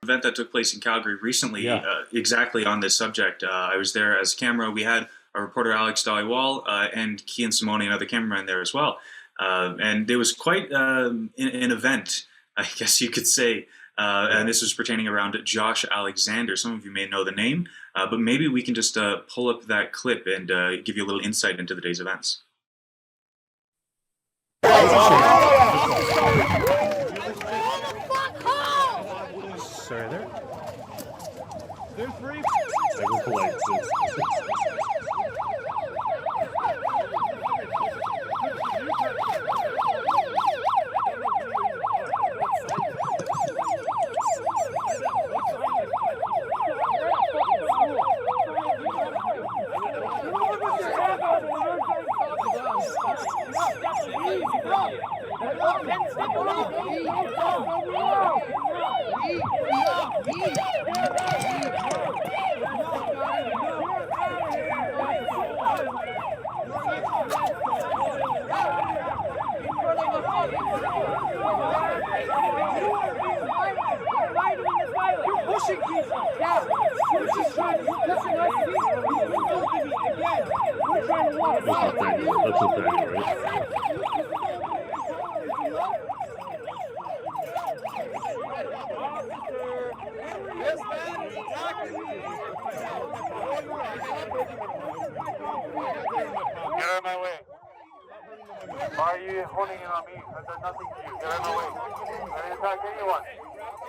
event that took place in Calgary recently, exactly on this subject. I was there as camera. We had our reporter Alex Dhaliwal and Kian Simone, another cameraman, there as well. And it was quite an event, I guess you could say. And this was pertaining around Josh Alexander. Some of you may know the name, but maybe we can just pull up that clip and give you a little insight into the day's events. Sorry there. There's three. I go polite. Get out of my way. Why are you holding it on me? I've done nothing to you. Get out of my way. I didn't attack anyone.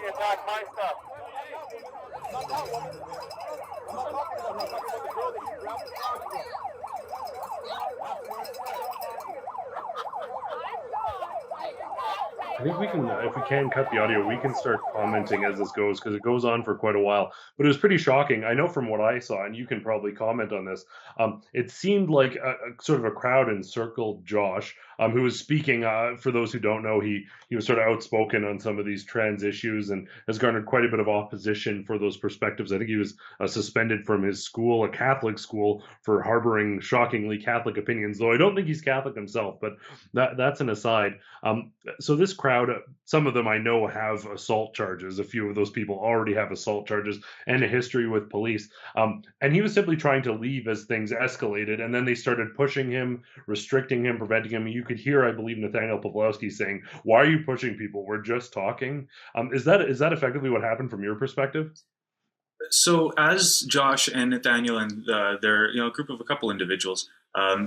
He attacked my stuff. I think we can, if we can cut the audio, we can start commenting as this goes, because it goes on for quite a while. But it was pretty shocking. I know from what I saw, and you can probably comment on this, it seemed like a sort of a crowd encircled Josh, who was speaking. For those who don't know, he was sort of outspoken on some of these trans issues and has garnered quite a bit of opposition for those perspectives. I think he was suspended from his school, a Catholic school, for harboring shockingly Catholic opinions, though I don't think he's Catholic himself, but that's an aside. So this crowd, some of them I know have assault charges. A few of those people already have assault charges and a history with police. And he was simply trying to leave as things escalated, and then they started pushing him, restricting him, preventing him. You could hear, I believe, Nathaniel Pawlowski saying, "Why are you pushing people? We're just talking." Is that effectively what happened from your perspective? So as Josh and Nathaniel and their group of a couple individuals,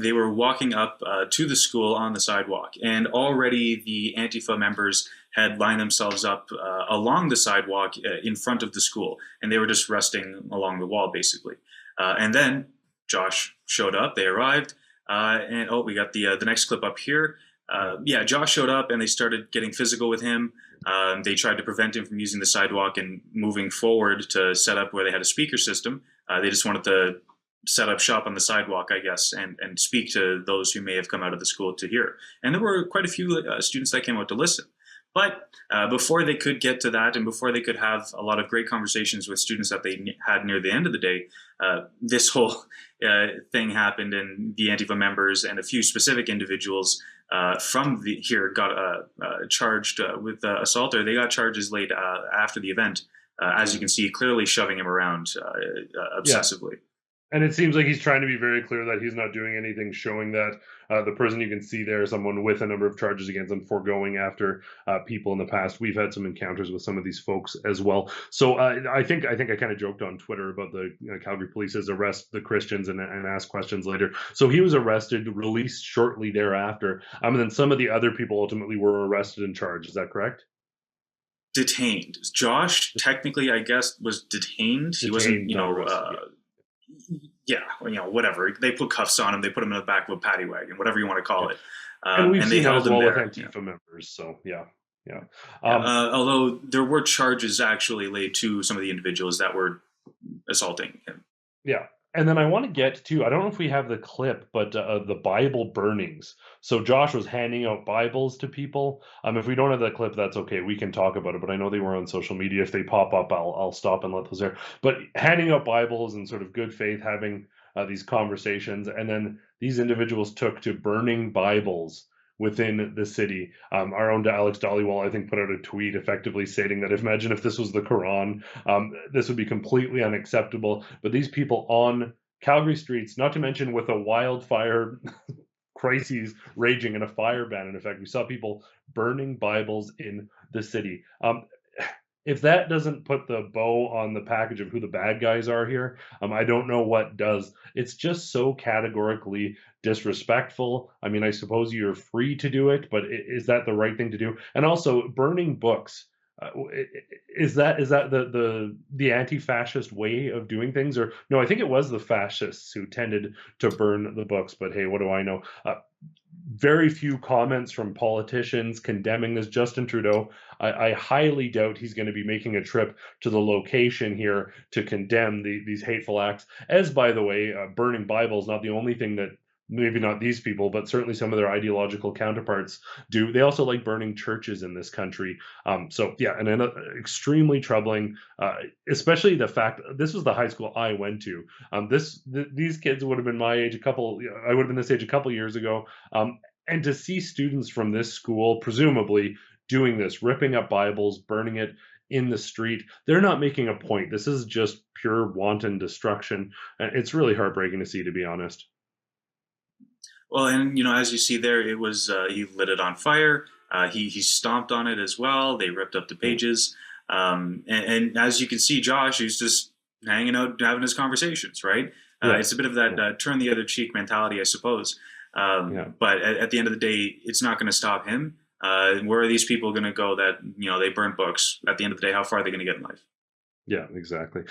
they were walking up to the school on the sidewalk, and already the Antifa members had lined themselves up along the sidewalk in front of the school, and they were just resting along the wall, basically. And then Josh showed up. They arrived, and we got the next clip up here. Josh showed up, and they started getting physical with him. They tried to prevent him from using the sidewalk and moving forward to set up where they had a speaker system. They just wanted to set up shop on the sidewalk, I guess, and speak to those who may have come out of the school to hear. And there were quite a few students that came out to listen. But before they could get to that, and before they could have a lot of great conversations with students that they had near the end of the day, this whole thing happened, and the Antifa members and a few specific individuals from here got charged with assault, or they got charges laid after the event, as you can see, clearly shoving him around obsessively. And it seems like he's trying to be very clear that he's not doing anything, showing that the person you can see there, someone with a number of charges against them for going after people in the past. We've had some encounters with some of these folks as well. So I think I kind of joked on Twitter about the Calgary police's arrest the Christians and ask questions later. So he was arrested, released shortly thereafter. And then some of the other people ultimately were arrested and charged. Is that correct? Detained. Josh, technically, I guess, was detained. He wasn't, whatever. They put cuffs on him. They put him in the back of a paddy wagon, whatever you want to call it. And we've seen that as well with Antifa members. So, yeah. Although there were charges actually laid to some of the individuals that were assaulting him. Yeah. And then I want to get to, I don't know if we have the clip, but the Bible burnings. So Josh was handing out Bibles to people. If we don't have that clip, that's okay. We can talk about it, but I know they were on social media. If they pop up, I'll stop and let those there. But handing out Bibles and sort of good faith, having these conversations. And then these individuals took to burning Bibles within the city. Our own Alex Dollywall, I think, put out a tweet effectively stating that imagine if this was the Quran, this would be completely unacceptable. But these people on Calgary streets, not to mention with a wildfire crises raging and a fire ban in effect, we saw people burning Bibles in the city. If that doesn't put the bow on the package of who the bad guys are here, I don't know what does. It's just so categorically disrespectful. I mean, I suppose you're free to do it, but is that the right thing to do? And also, burning books. Is that the anti-fascist way of doing things, or no? I think it was the fascists who tended to burn the books. But hey, what do I know? Very few comments from politicians condemning this. Justin Trudeau, I highly doubt he's going to be making a trip to the location here to condemn these hateful acts. As, by the way, burning Bibles not the only thing that maybe not these people, but certainly some of their ideological counterparts do. They also like burning churches in this country. So yeah, and extremely troubling, especially the fact this was the high school I went to. These kids would have been my age I would have been this age a couple years ago. And to see students from this school, presumably doing this, ripping up Bibles, burning it in the street, they're not making a point. This is just pure wanton destruction. It's really heartbreaking to see, to be honest. Well, and as you see there, it was he lit it on fire. He stomped on it as well. They ripped up the pages, and as you can see, Josh, he's just hanging out, having his conversations. Right? It's a bit of that turn the other cheek mentality, I suppose. But at the end of the day, it's not going to stop him. Where are these people going to go that they burn books? At the end of the day, how far are they going to get in life? Yeah, exactly.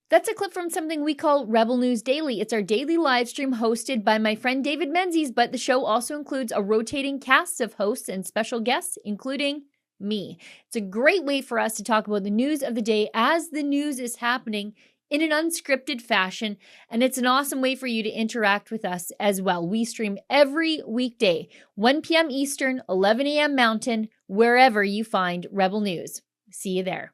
That's a clip from something we call Rebel News Daily. It's our daily live stream hosted by my friend David Menzies, but the show also includes a rotating cast of hosts and special guests, including me. It's a great way for us to talk about the news of the day as the news is happening in an unscripted fashion, and it's an awesome way for you to interact with us as well. We stream every weekday, 1 p.m. Eastern, 11 a.m. Mountain, wherever you find Rebel News. See you there.